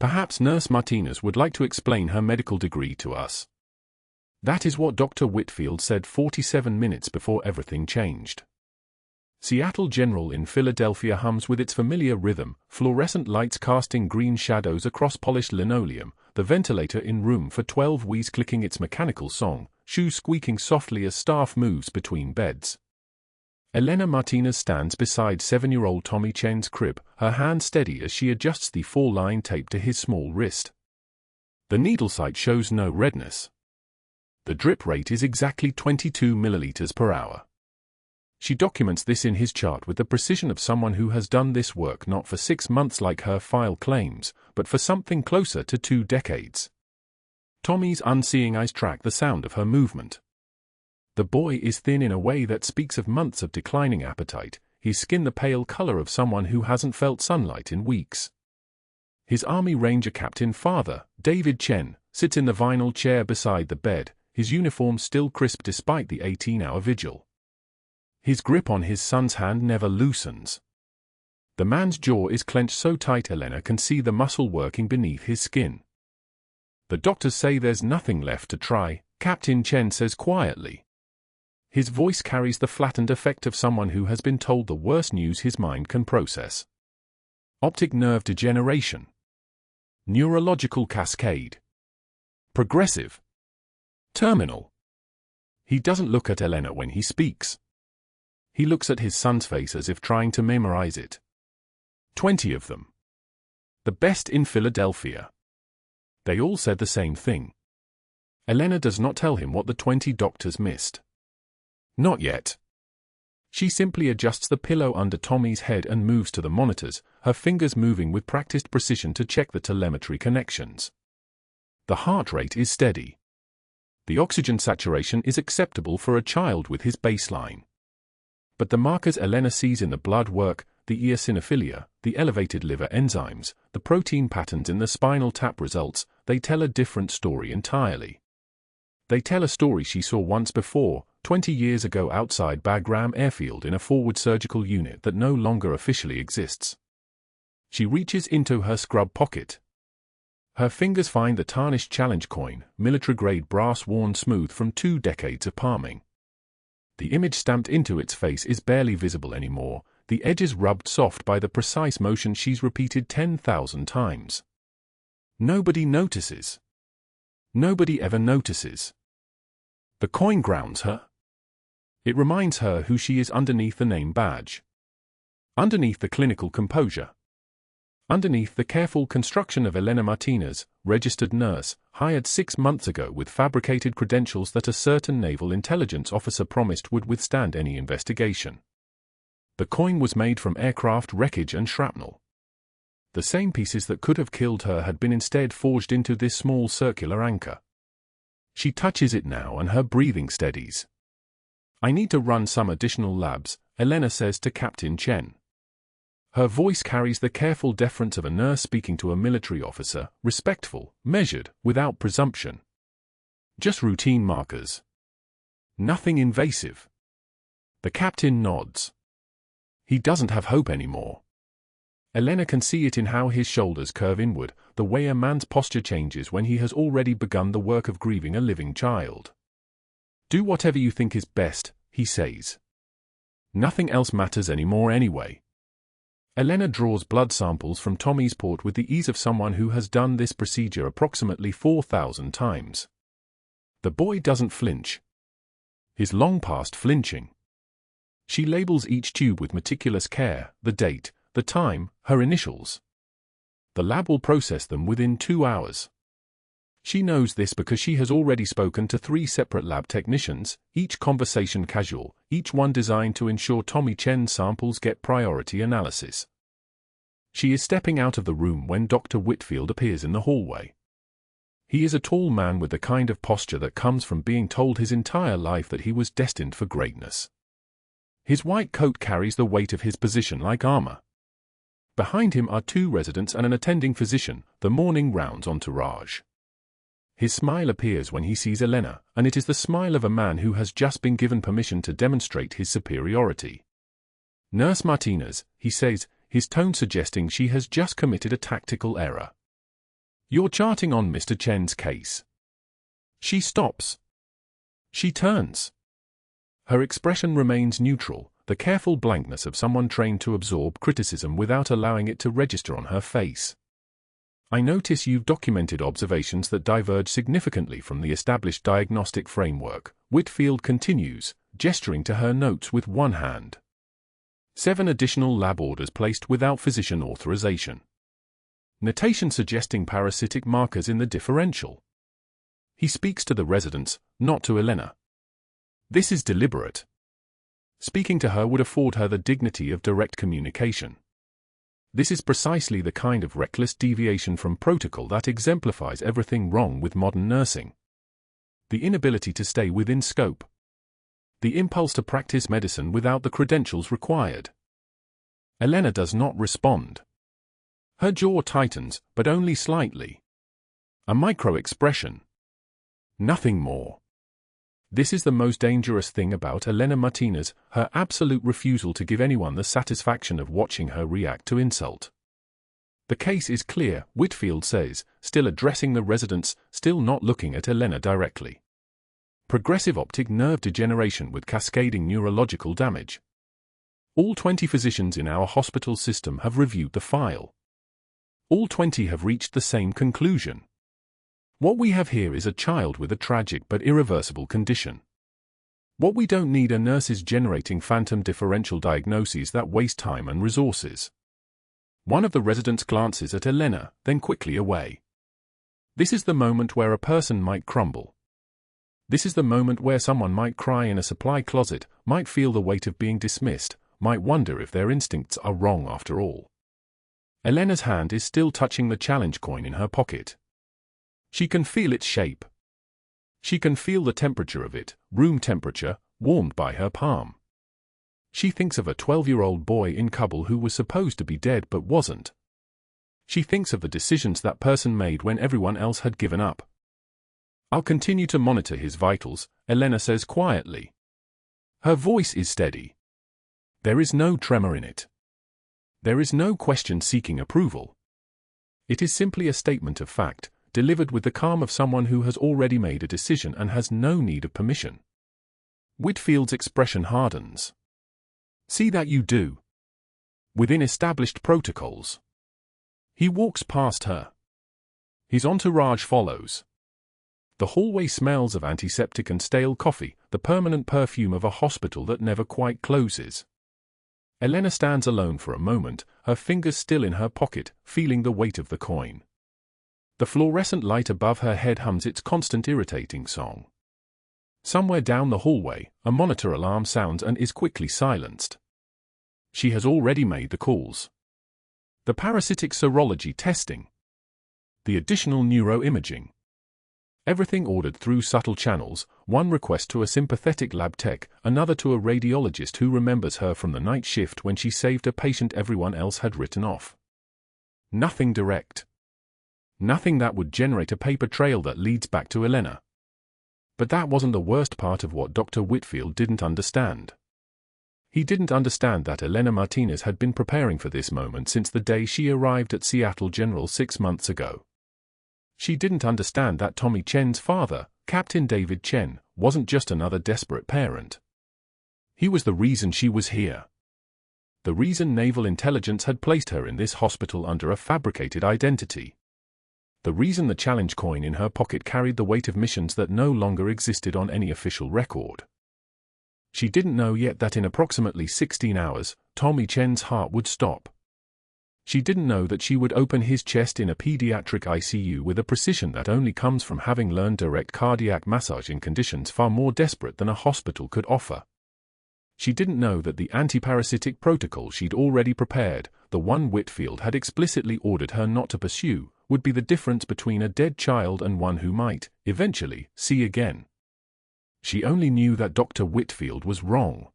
Perhaps Nurse Martinez would like to explain her medical degree to us. That is what Dr. Whitfield said 47 minutes before everything changed. Seattle General in Philadelphia hums with its familiar rhythm, fluorescent lights casting green shadows across polished linoleum, the ventilator in room for 12 wheeze clicking its mechanical song, shoes squeaking softly as staff moves between beds. Elena Martinez stands beside 7-year-old Tommy Chen's crib, her hand steady as she adjusts the 4-line tape to his small wrist. The needle site shows no redness. The drip rate is exactly 22 milliliters per hour. She documents this in his chart with the precision of someone who has done this work not for 6 months like her file claims, but for something closer to 2 decades. Tommy's unseeing eyes track the sound of her movement. The boy is thin in a way that speaks of months of declining appetite, his skin the pale color of someone who hasn't felt sunlight in weeks. His Army Ranger Captain father, David Chen, sits in the vinyl chair beside the bed, his uniform still crisp despite the 18-hour vigil. His grip on his son's hand never loosens. The man's jaw is clenched so tight Elena can see the muscle working beneath his skin. The doctors say there's nothing left to try, Captain Chen says quietly. His voice carries the flattened effect of someone who has been told the worst news his mind can process. Optic nerve degeneration. Neurological cascade. Progressive. Terminal. He doesn't look at Elena when he speaks. He looks at his son's face as if trying to memorize it. 20 of them. The best in Philadelphia. They all said the same thing. Elena does not tell him what the 20 doctors missed. Not yet. She simply adjusts the pillow under Tommy's head and moves to the monitors, her fingers moving with practiced precision to check the telemetry connections. The heart rate is steady. The oxygen saturation is acceptable for a child with his baseline. But the markers Elena sees in the blood work, the eosinophilia, the elevated liver enzymes, the protein patterns in the spinal tap results, they tell a different story entirely. They tell a story she saw once before, 20 years ago outside Bagram Airfield in a forward surgical unit that no longer officially exists. She reaches into her scrub pocket. Her fingers find the tarnished challenge coin, military-grade brass worn smooth from 2 decades of palming. The image stamped into its face is barely visible anymore, the edges rubbed soft by the precise motion she's repeated 10,000 times. Nobody notices. Nobody ever notices. The coin grounds her. It reminds her who she is underneath the name badge. Underneath the clinical composure. Underneath the careful construction of Elena Martinez, registered nurse, hired 6 months ago with fabricated credentials that a certain naval intelligence officer promised would withstand any investigation. The coin was made from aircraft wreckage and shrapnel. The same pieces that could have killed her had been instead forged into this small circular anchor. She touches it now and her breathing steadies. I need to run some additional labs, Elena says to Captain Chen. Her voice carries the careful deference of a nurse speaking to a military officer, respectful, measured, without presumption. Just routine markers. Nothing invasive. The captain nods. He doesn't have hope anymore. Elena can see it in how his shoulders curve inward, the way a man's posture changes when he has already begun the work of grieving a living child. Do whatever you think is best, he says. Nothing else matters anymore anyway. Elena draws blood samples from Tommy's port with the ease of someone who has done this procedure approximately 4,000 times. The boy doesn't flinch. He's long past flinching. She labels each tube with meticulous care, the date, the time, her initials. The lab will process them within 2 hours. She knows this because she has already spoken to 3 separate lab technicians, each conversation casual, each one designed to ensure Tommy Chen's samples get priority analysis. She is stepping out of the room when Dr. Whitfield appears in the hallway. He is a tall man with the kind of posture that comes from being told his entire life that he was destined for greatness. His white coat carries the weight of his position like armor. Behind him are 2 residents and an attending physician, the morning rounds entourage. His smile appears when he sees Elena, and it is the smile of a man who has just been given permission to demonstrate his superiority. Nurse Martinez, he says, his tone suggesting she has just committed a tactical error. You're charting on Mr. Chen's case. She stops. She turns. Her expression remains neutral, the careful blankness of someone trained to absorb criticism without allowing it to register on her face. I notice you've documented observations that diverge significantly from the established diagnostic framework, Whitfield continues, gesturing to her notes with one hand. 7 additional lab orders placed without physician authorization. Notation suggesting parasitic markers in the differential. He speaks to the residents, not to Elena. This is deliberate. Speaking to her would afford her the dignity of direct communication. This is precisely the kind of reckless deviation from protocol that exemplifies everything wrong with modern nursing. The inability to stay within scope. The impulse to practice medicine without the credentials required. Elena does not respond. Her jaw tightens, but only slightly. A micro-expression. Nothing more. This is the most dangerous thing about Elena Martinez, her absolute refusal to give anyone the satisfaction of watching her react to insult. The case is clear, Whitfield says, still addressing the residents, still not looking at Elena directly. Progressive optic nerve degeneration with cascading neurological damage. All 20 physicians in our hospital system have reviewed the file. All 20 have reached the same conclusion. What we have here is a child with a tragic but irreversible condition. What we don't need are nurses generating phantom differential diagnoses that waste time and resources. One of the residents glances at Elena, then quickly away. This is the moment where a person might crumble. This is the moment where someone might cry in a supply closet, might feel the weight of being dismissed, might wonder if their instincts are wrong after all. Elena's hand is still touching the challenge coin in her pocket. She can feel its shape. She can feel the temperature of it, room temperature, warmed by her palm. She thinks of a 12-year-old boy in Kabul who was supposed to be dead but wasn't. She thinks of the decisions that person made when everyone else had given up. I'll continue to monitor his vitals, Elena says quietly. Her voice is steady. There is no tremor in it. There is no question seeking approval. It is simply a statement of fact, delivered with the calm of someone who has already made a decision and has no need of permission. Whitfield's expression hardens. See that you do. Within established protocols. He walks past her. His entourage follows. The hallway smells of antiseptic and stale coffee, the permanent perfume of a hospital that never quite closes. Elena stands alone for a moment, her fingers still in her pocket, feeling the weight of the coin. The fluorescent light above her head hums its constant irritating song. Somewhere down the hallway, a monitor alarm sounds and is quickly silenced. She has already made the calls. The parasitic serology testing. The additional neuroimaging. Everything ordered through subtle channels, one request to a sympathetic lab tech, another to a radiologist who remembers her from the night shift when she saved a patient everyone else had written off. Nothing direct. Nothing that would generate a paper trail that leads back to Elena. But that wasn't the worst part of what Dr. Whitfield didn't understand. He didn't understand that Elena Martinez had been preparing for this moment since the day she arrived at Seattle General 6 months ago. She didn't understand that Tommy Chen's father, Captain David Chen, wasn't just another desperate parent. He was the reason she was here. The reason naval intelligence had placed her in this hospital under a fabricated identity. The reason the challenge coin in her pocket carried the weight of missions that no longer existed on any official record. She didn't know yet that in approximately 16 hours, Tommy Chen's heart would stop. She didn't know that she would open his chest in a pediatric ICU with a precision that only comes from having learned direct cardiac massage in conditions far more desperate than a hospital could offer. She didn't know that the anti-parasitic protocol she'd already prepared, the one Whitfield had explicitly ordered her not to pursue, would be the difference between a dead child and one who might, eventually, see again. She only knew that Dr. Whitfield was wrong.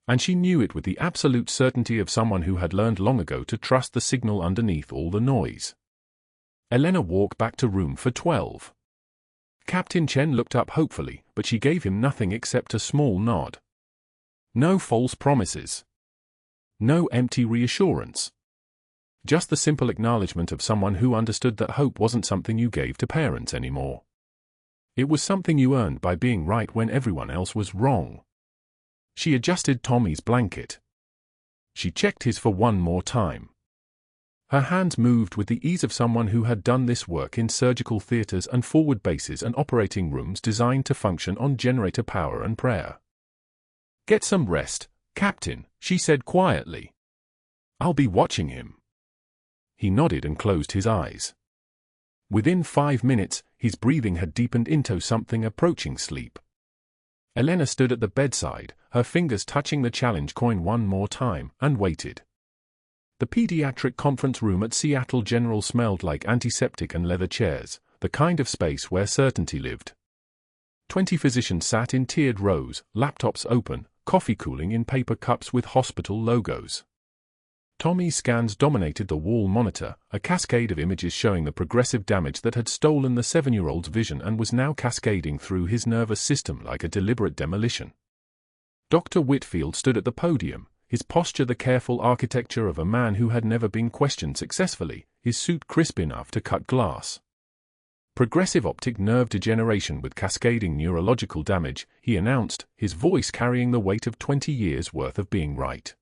And she knew it with the absolute certainty of someone who had learned long ago to trust the signal underneath all the noise. Elena walked back to room for 12. Captain Chen looked up hopefully, but she gave him nothing except a small nod. No false promises. No empty reassurance. Just the simple acknowledgement of someone who understood that hope wasn't something you gave to parents anymore. It was something you earned by being right when everyone else was wrong. She adjusted Tommy's blanket. She checked his for one more time. Her hands moved with the ease of someone who had done this work in surgical theaters and forward bases and operating rooms designed to function on generator power and prayer. "Get some rest, Captain," she said quietly. "I'll be watching him." He nodded and closed his eyes. Within 5 minutes, his breathing had deepened into something approaching sleep. Elena stood at the bedside, her fingers touching the challenge coin one more time, and waited. The pediatric conference room at Seattle General smelled like antiseptic and leather chairs, the kind of space where certainty lived. 20 physicians sat in tiered rows, laptops open, coffee cooling in paper cups with hospital logos. Tommy's scans dominated the wall monitor, a cascade of images showing the progressive damage that had stolen the 7-year-old's vision and was now cascading through his nervous system like a deliberate demolition. Dr. Whitfield stood at the podium, his posture the careful architecture of a man who had never been questioned successfully, his suit crisp enough to cut glass. "Progressive optic nerve degeneration with cascading neurological damage," he announced, his voice carrying the weight of 20 years' worth of being right.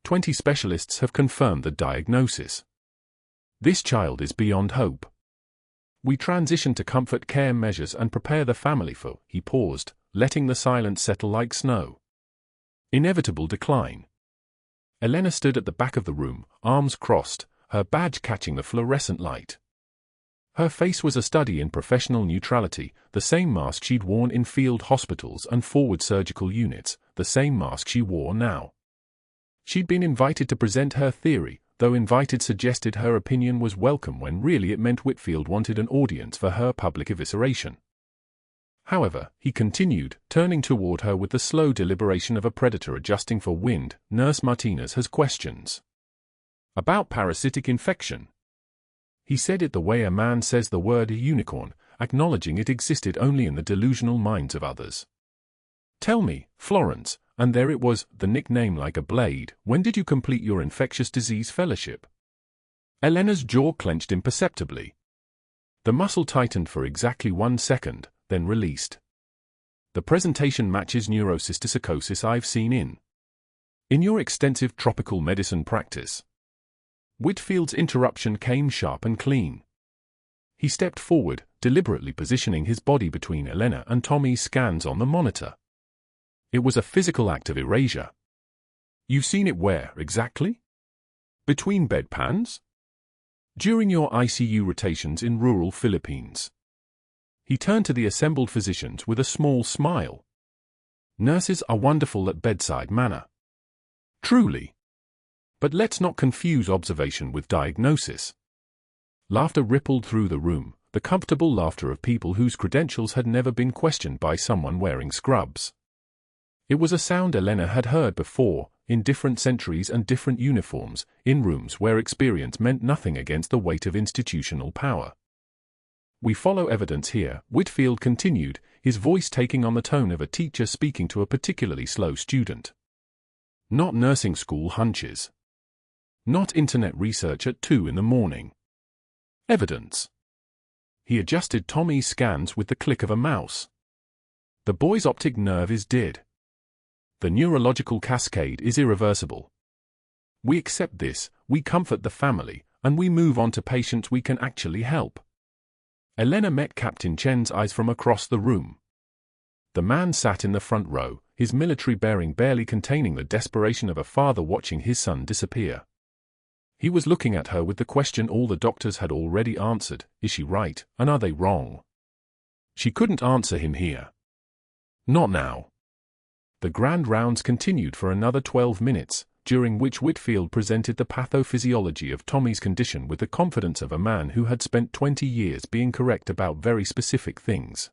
20 specialists have confirmed the diagnosis. This child is beyond hope. We transition to comfort care measures and prepare the family for, he paused, letting the silence settle like snow. Inevitable decline. Elena stood at the back of the room, arms crossed, her badge catching the fluorescent light. Her face was a study in professional neutrality, the same mask she'd worn in field hospitals and forward surgical units, the same mask she wore now. She'd been invited to present her theory, though invited suggested her opinion was welcome when really it meant Whitfield wanted an audience for her public evisceration. However, he continued, turning toward her with the slow deliberation of a predator adjusting for wind, Nurse Martinez has questions. "About parasitic infection." He said it the way a man says the word unicorn, acknowledging it existed only in the delusional minds of others. "Tell me, Florence," and there it was, the nickname like a blade, "when did you complete your infectious disease fellowship?" Elena's jaw clenched imperceptibly. The muscle tightened for exactly 1 second, then released. "The presentation matches neurocysticercosis I've seen in your extensive tropical medicine practice." Whitfield's interruption came sharp and clean. He stepped forward, deliberately positioning his body between Elena and Tommy's scans on the monitor. It was a physical act of erasure. "You've seen it where, exactly?" "Between bedpans?" "During your ICU rotations in rural Philippines." He turned to the assembled physicians with a small smile. "Nurses are wonderful at bedside manner." "Truly. But let's not confuse observation with diagnosis." Laughter rippled through the room, the comfortable laughter of people whose credentials had never been questioned by someone wearing scrubs. It was a sound Elena had heard before, in different centuries and different uniforms, in rooms where experience meant nothing against the weight of institutional power. "We follow evidence here," Whitfield continued, his voice taking on the tone of a teacher speaking to a particularly slow student. "Not nursing school hunches. Not internet research at 2 in the morning. Evidence." He adjusted Tommy's scans with the click of a mouse. "The boy's optic nerve is dead. The neurological cascade is irreversible. We accept this, we comfort the family, and we move on to patients we can actually help." Elena met Captain Chen's eyes from across the room. The man sat in the front row, his military bearing barely containing the desperation of a father watching his son disappear. He was looking at her with the question all the doctors had already answered: is she right, and are they wrong? She couldn't answer him here. Not now. The grand rounds continued for another 12 minutes, during which Whitfield presented the pathophysiology of Tommy's condition with the confidence of a man who had spent 20 years being correct about very specific things.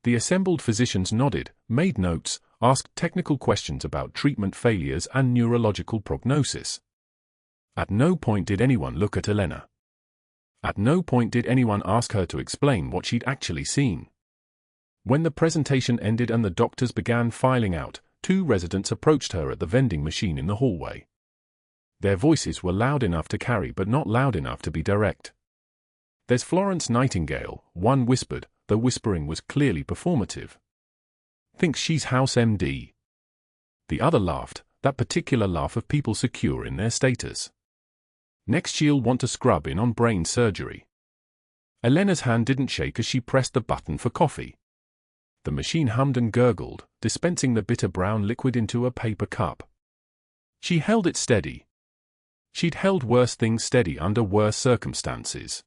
The assembled physicians nodded, made notes, asked technical questions about treatment failures and neurological prognosis. At no point did anyone look at Elena. At no point did anyone ask her to explain what she'd actually seen. When the presentation ended and the doctors began filing out, 2 residents approached her at the vending machine in the hallway. Their voices were loud enough to carry but not loud enough to be direct. "There's Florence Nightingale," one whispered, though whispering was clearly performative. "Thinks she's House MD." The other laughed, that particular laugh of people secure in their status. "Next she'll want to scrub in on brain surgery." Elena's hand didn't shake as she pressed the button for coffee. The machine hummed and gurgled, dispensing the bitter brown liquid into a paper cup. She held it steady. She'd held worse things steady under worse circumstances.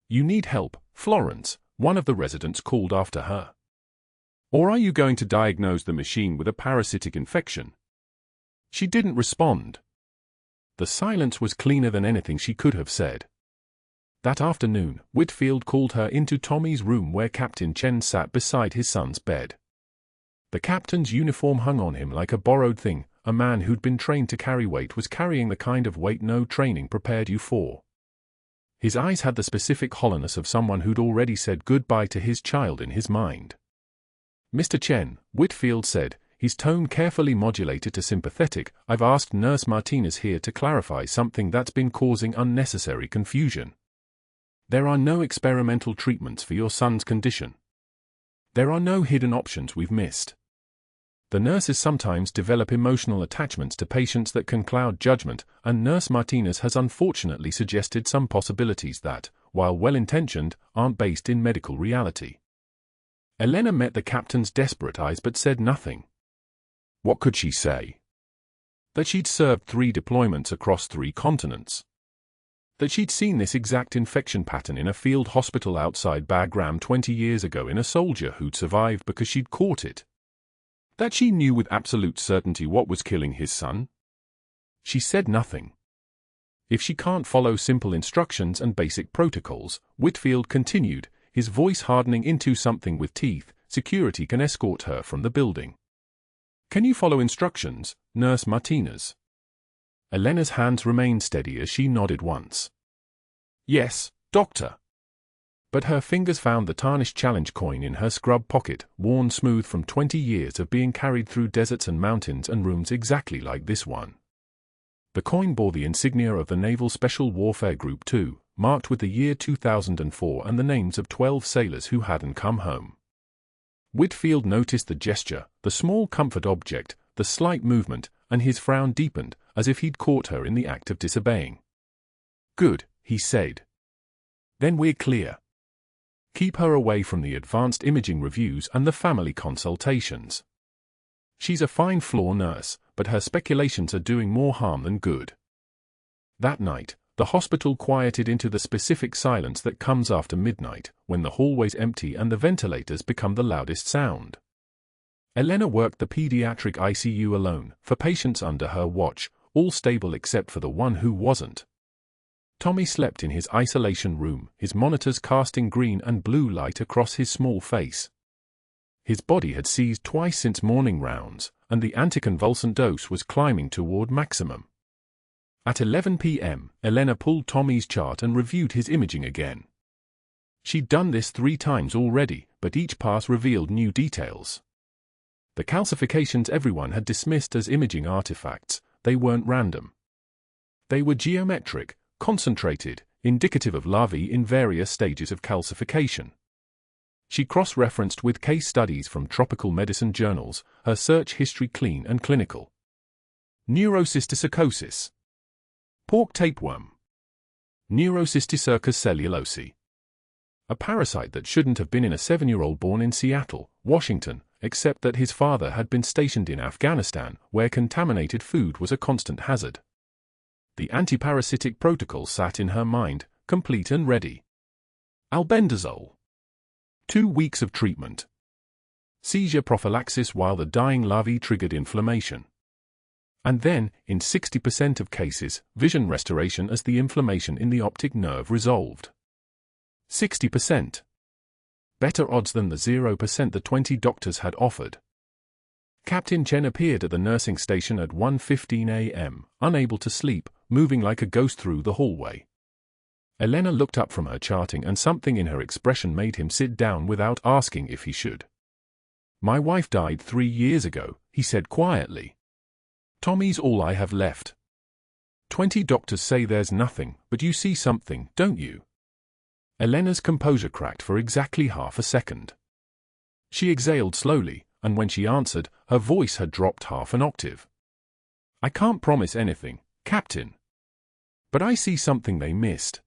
"You need help, Florence," one of the residents called after her. "Or are you going to diagnose the machine with a parasitic infection?" She didn't respond. The silence was cleaner than anything she could have said. That afternoon, Whitfield called her into Tommy's room where Captain Chen sat beside his son's bed. The captain's uniform hung on him like a borrowed thing. A man who'd been trained to carry weight was carrying the kind of weight no training prepared you for. His eyes had the specific hollowness of someone who'd already said goodbye to his child in his mind. "Mr. Chen," Whitfield said, his tone carefully modulated to sympathetic, "I've asked Nurse Martinez here to clarify something that's been causing unnecessary confusion. There are no experimental treatments for your son's condition. There are no hidden options we've missed. The nurses sometimes develop emotional attachments to patients that can cloud judgment, and Nurse Martinez has unfortunately suggested some possibilities that, while well-intentioned, aren't based in medical reality." Elena met the captain's desperate eyes but said nothing. What could she say? That she'd served 3 deployments across 3 continents. That she'd seen this exact infection pattern in a field hospital outside Bagram 20 years ago in a soldier who'd survived because she'd caught it. That she knew with absolute certainty what was killing his son? She said nothing. If she can't follow simple instructions and basic protocols, Whitfield continued, his voice hardening into something with teeth, security can escort her from the building. "Can you follow instructions, Nurse Martinez?" Elena's hands remained steady as she nodded once. "Yes, Doctor." But her fingers found the tarnished challenge coin in her scrub pocket, worn smooth from 20 years of being carried through deserts and mountains and rooms exactly like this one. The coin bore the insignia of the Naval Special Warfare Group 2, marked with the year 2004 and the names of 12 sailors who hadn't come home. Whitfield noticed the gesture, the small comfort object, the slight movement, and his frown deepened, as if he'd caught her in the act of disobeying. "Good," he said. "Then we're clear. Keep her away from the advanced imaging reviews and the family consultations. She's a fine floor nurse, but her speculations are doing more harm than good." That night, the hospital quieted into the specific silence that comes after midnight, when the hallways empty and the ventilators become the loudest sound. Elena worked the pediatric ICU alone, for patients under her watch, all stable except for the one who wasn't. Tommy slept in his isolation room, his monitors casting green and blue light across his small face. His body had seized twice since morning rounds, and the anticonvulsant dose was climbing toward maximum. At 11 p.m., Elena pulled Tommy's chart and reviewed his imaging again. She'd done this 3 times already, but each pass revealed new details. The calcifications everyone had dismissed as imaging artifacts, they weren't random. They were geometric, concentrated, indicative of larvae in various stages of calcification. She cross-referenced with case studies from tropical medicine journals, her search history clean and clinical. Neurocysticercosis. Pork tapeworm. Neurocysticercus cellulosae. A parasite that shouldn't have been in a 7-year-old born in Seattle, Washington, except that his father had been stationed in Afghanistan, where contaminated food was a constant hazard. The anti-parasitic protocol sat in her mind, complete and ready. Albendazole. 2 weeks of treatment. Seizure prophylaxis while the dying larvae triggered inflammation. And then, in 60% of cases, vision restoration as the inflammation in the optic nerve resolved. 60%. Better odds than the 0% the 20 doctors had offered. Captain Chen appeared at the nursing station at 1:15 a.m., unable to sleep, moving like a ghost through the hallway. Elena looked up from her charting and something in her expression made him sit down without asking if he should. "My wife died 3 years ago," he said quietly. "Tommy's all I have left." 20 doctors say there's nothing, but you see something, don't you? Elena's composure cracked for exactly half a second. She exhaled slowly, and when she answered, her voice had dropped half an octave. I can't promise anything, Captain. But I see something they missed.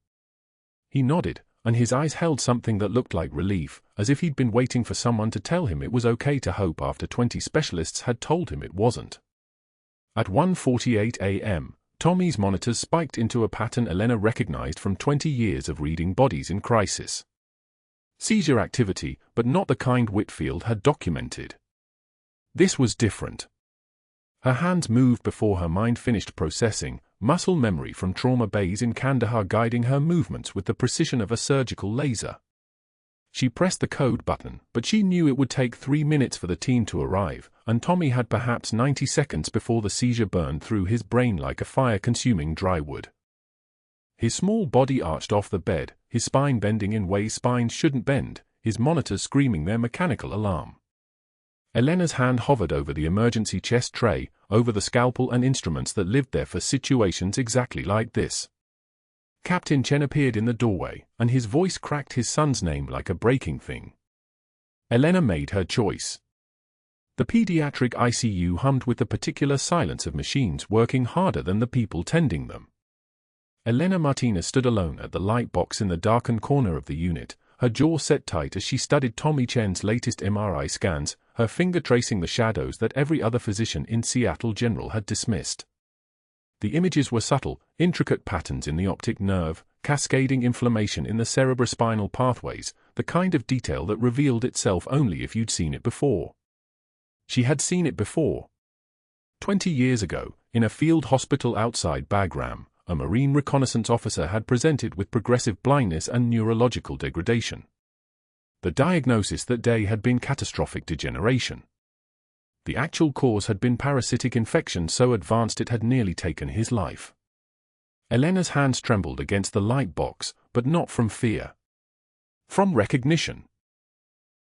He nodded, and his eyes held something that looked like relief, as if he'd been waiting for someone to tell him it was okay to hope after 20 specialists had told him it wasn't. At 1:48 a.m., Tommy's monitors spiked into a pattern Elena recognized from 20 years of reading bodies in crisis. Seizure activity, but not the kind Whitfield had documented. This was different. Her hands moved before her mind finished processing, muscle memory from trauma bays in Kandahar guiding her movements with the precision of a surgical laser. She pressed the code button, but she knew it would take 3 minutes for the team to arrive, and Tommy had perhaps 90 seconds before the seizure burned through his brain like a fire-consuming dry wood. His small body arched off the bed, his spine bending in ways spines shouldn't bend, his monitors screaming their mechanical alarm. Elena's hand hovered over the emergency chest tray, over the scalpel and instruments that lived there for situations exactly like this. Captain Chen appeared in the doorway, and his voice cracked his son's name like a breaking thing. Elena made her choice. The pediatric ICU hummed with the particular silence of machines working harder than the people tending them. Elena Martinez stood alone at the light box in the darkened corner of the unit, her jaw set tight as she studied Tommy Chen's latest MRI scans, her finger tracing the shadows that every other physician in Seattle General had dismissed. The images were subtle, intricate patterns in the optic nerve, cascading inflammation in the cerebrospinal pathways, the kind of detail that revealed itself only if you'd seen it before. She had seen it before. 20 years ago, in a field hospital outside Bagram, a Marine reconnaissance officer had presented with progressive blindness and neurological degradation. The diagnosis that day had been catastrophic degeneration. The actual cause had been parasitic infection so advanced it had nearly taken his life. Elena's hands trembled against the light box, but not from fear. From recognition.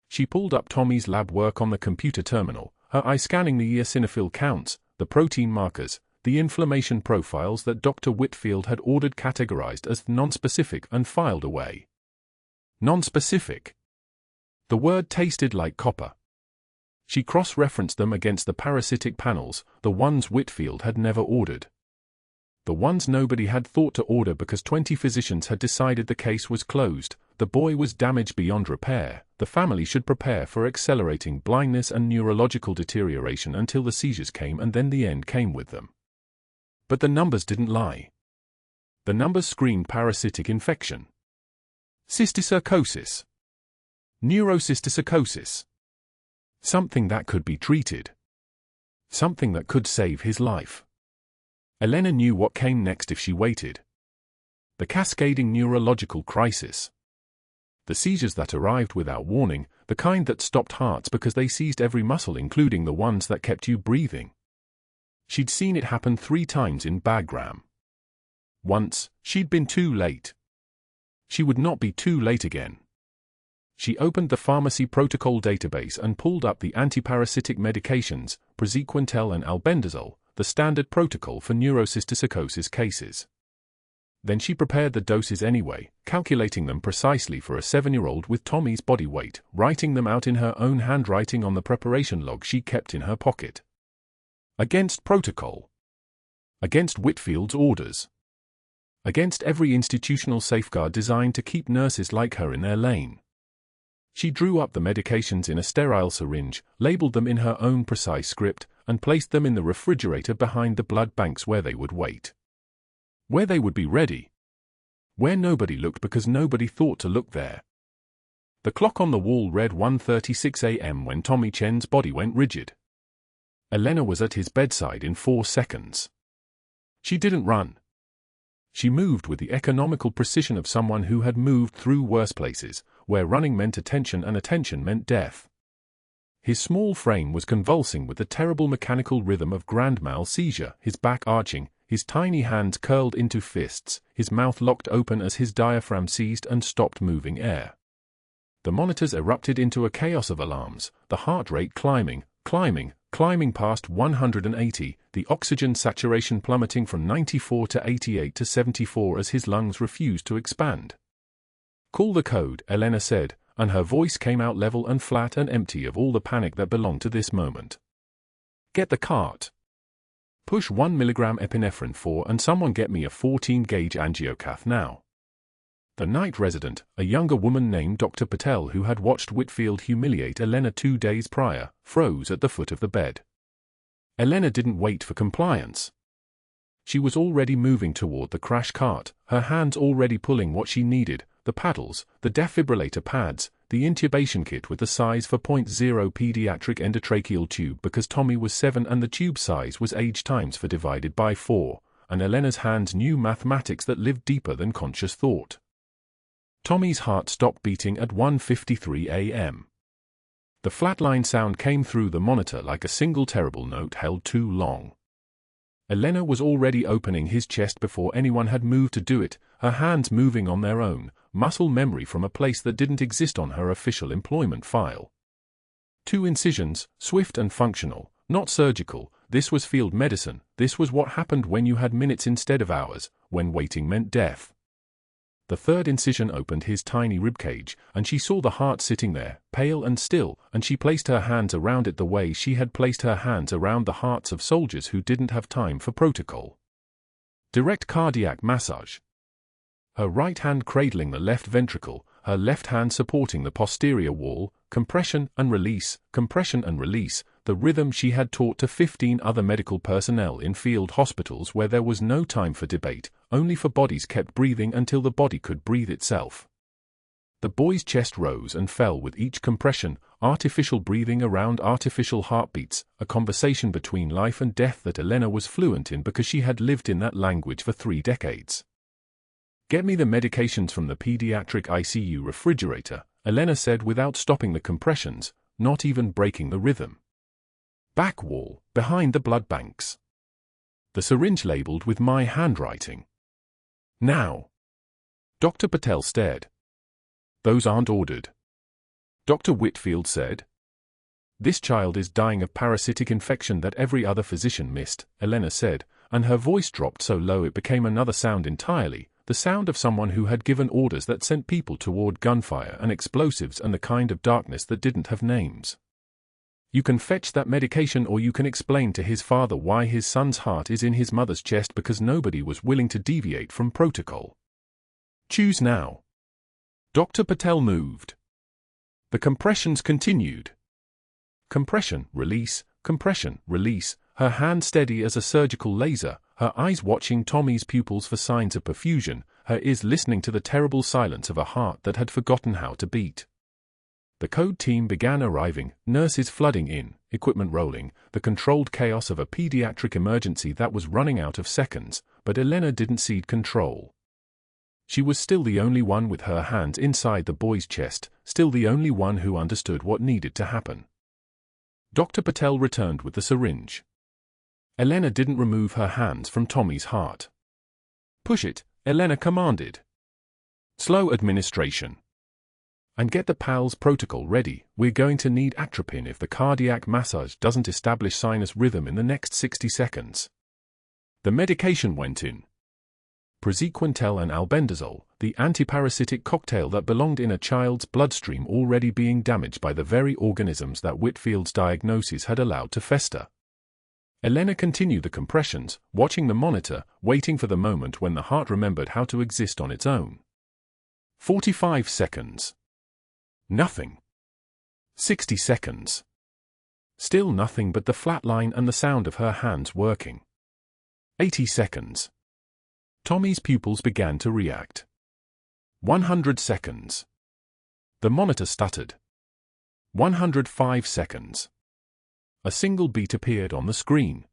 She pulled up Tommy's lab work on the computer terminal, her eye scanning the eosinophil counts, the protein markers, the inflammation profiles that Dr. Whitfield had ordered categorized as nonspecific and filed away. Nonspecific. The word tasted like copper. She cross-referenced them against the parasitic panels, the ones Whitfield had never ordered. The ones nobody had thought to order because 20 physicians had decided the case was closed, the boy was damaged beyond repair, the family should prepare for accelerating blindness and neurological deterioration until the seizures came and then the end came with them. But the numbers didn't lie. The numbers screamed parasitic infection. Cysticercosis. Neurocysticercosis. Something that could be treated. Something that could save his life. Elena knew what came next if she waited. The cascading neurological crisis. The seizures that arrived without warning, the kind that stopped hearts because they seized every muscle including the ones that kept you breathing. She'd seen it happen 3 times in Bagram. Once, she'd been too late. She would not be too late again. She opened the pharmacy protocol database and pulled up the anti-parasitic medications, praziquantel and albendazole, the standard protocol for neurocysticercosis cases. Then she prepared the doses anyway, calculating them precisely for a 7-year-old with Tommy's body weight, writing them out in her own handwriting on the preparation log she kept in her pocket. Against protocol. Against Whitfield's orders. Against every institutional safeguard designed to keep nurses like her in their lane. She drew up the medications in a sterile syringe, labeled them in her own precise script, and placed them in the refrigerator behind the blood banks where they would wait. Where they would be ready. Where nobody looked because nobody thought to look there. The clock on the wall read 1:36 a.m. when Tommy Chen's body went rigid. Elena was at his bedside in 4 seconds. She didn't run. She moved with the economical precision of someone who had moved through worse places, where running meant attention and attention meant death. His small frame was convulsing with the terrible mechanical rhythm of grand mal seizure, his back arching, his tiny hands curled into fists, his mouth locked open as his diaphragm seized and stopped moving air. The monitors erupted into a chaos of alarms, the heart rate climbing past 180, the oxygen saturation plummeting from 94 to 88 to 74 as his lungs refused to expand. "Call the code," Elena said, and her voice came out level and flat and empty of all the panic that belonged to this moment. "Get the cart. Push 1 milligram epinephrine 4 and someone get me a 14-gauge angiocath now." The night resident, a younger woman named Dr. Patel who had watched Whitfield humiliate Elena 2 days prior, froze at the foot of the bed. Elena didn't wait for compliance. She was already moving toward the crash cart, her hands already pulling what she needed: the paddles, the defibrillator pads, the intubation kit with the size 4.0 pediatric endotracheal tube because Tommy was 7 and the tube size was age times 4 divided by 4, and Elena's hands knew mathematics that lived deeper than conscious thought. Tommy's heart stopped beating at 1:53 a.m. The flatline sound came through the monitor like a single terrible note held too long. Elena was already opening his chest before anyone had moved to do it, her hands moving on their own, muscle memory from a place that didn't exist on her official employment file. 2 incisions, swift and functional, not surgical. This was field medicine. This was what happened when you had minutes instead of hours, when waiting meant death. The 3rd incision opened his tiny ribcage, and she saw the heart sitting there, pale and still, and she placed her hands around it the way she had placed her hands around the hearts of soldiers who didn't have time for protocol. Direct cardiac massage. Her right hand cradling the left ventricle, her left hand supporting the posterior wall, compression and release, the rhythm she had taught to 15 other medical personnel in field hospitals where there was no time for debate, only for bodies kept breathing until the body could breathe itself. The boy's chest rose and fell with each compression, artificial breathing around artificial heartbeats, a conversation between life and death that Elena was fluent in because she had lived in that language for 3 decades. "Get me the medications from the pediatric ICU refrigerator," Elena said without stopping the compressions, not even breaking the rhythm. "Back wall, behind the blood banks." The syringe labeled with my handwriting. "Now." Dr. Patel stared. "Those aren't ordered." Dr. Whitfield said. "This child is dying of parasitic infection that every other physician missed," Elena said, and her voice dropped so low it became another sound entirely, the sound of someone who had given orders that sent people toward gunfire and explosives and the kind of darkness that didn't have names. "You can fetch that medication or you can explain to his father why his son's heart is in his mother's chest because nobody was willing to deviate from protocol. Choose now." Dr. Patel moved. The compressions continued. Compression, release, her hand steady as a surgical laser, her eyes watching Tommy's pupils for signs of perfusion, her ears listening to the terrible silence of a heart that had forgotten how to beat. The code team began arriving, nurses flooding in, equipment rolling, the controlled chaos of a pediatric emergency that was running out of seconds, but Elena didn't cede control. She was still the only one with her hands inside the boy's chest, still the only one who understood what needed to happen. Dr. Patel returned with the syringe. Elena didn't remove her hands from Tommy's heart. "Push it," Elena commanded. "Slow administration. And get the PALS protocol ready. We're going to need atropine if the cardiac massage doesn't establish sinus rhythm in the next 60 seconds. The medication went in. Praziquantel and albendazole, the anti-parasitic cocktail that belonged in a child's bloodstream already being damaged by the very organisms that Whitfield's diagnosis had allowed to fester. Elena continued the compressions, watching the monitor, waiting for the moment when the heart remembered how to exist on its own. 45 seconds. Nothing. 60 seconds. Still nothing but the flatline and the sound of her hands working. 80 seconds. Tommy's pupils began to react. 100 seconds. The monitor stuttered. 105 seconds. A single beat appeared on the screen.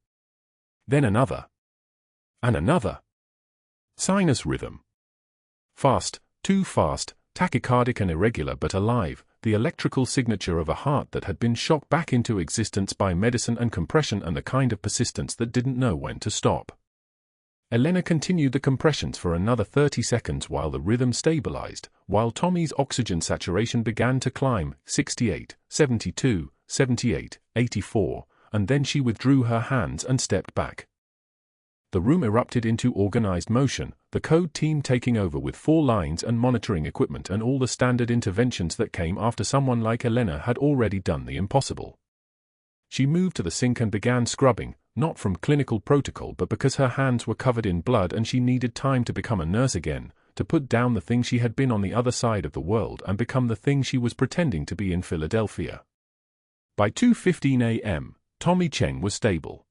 Then another. And another. Sinus rhythm. Fast, too fast, tachycardic and irregular but alive, the electrical signature of a heart that had been shocked back into existence by medicine and compression and the kind of persistence that didn't know when to stop. Elena continued the compressions for another 30 seconds while the rhythm stabilized, while Tommy's oxygen saturation began to climb, 68, 72, 78, 84, and then she withdrew her hands and stepped back. The room erupted into organized motion, the code team taking over with 4 lines and monitoring equipment and all the standard interventions that came after someone like Elena had already done the impossible. She moved to the sink and began scrubbing, not from clinical protocol but because her hands were covered in blood and she needed time to become a nurse again, to put down the thing she had been on the other side of the world and become the thing she was pretending to be in Philadelphia. By 2:15 a.m., Tommy Chen was stable.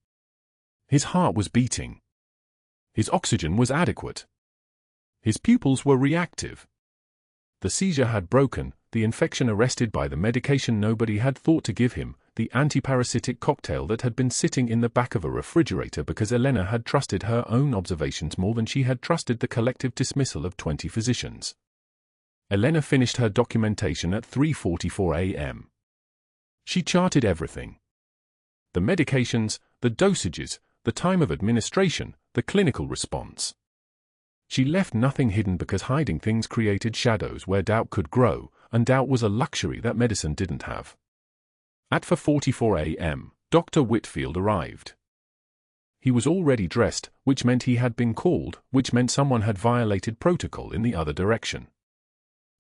His heart was beating. His oxygen was adequate. His pupils were reactive. The seizure had broken, the infection arrested by the medication nobody had thought to give him, the anti-parasitic cocktail that had been sitting in the back of a refrigerator because Elena had trusted her own observations more than she had trusted the collective dismissal of 20 physicians. Elena finished her documentation at 3:44 a.m. She charted everything. The medications, the dosages, the time of administration, the clinical response. She left nothing hidden because hiding things created shadows where doubt could grow, and doubt was a luxury that medicine didn't have. At 4:44 a.m., Dr. Whitfield arrived. He was already dressed, which meant he had been called, which meant someone had violated protocol in the other direction.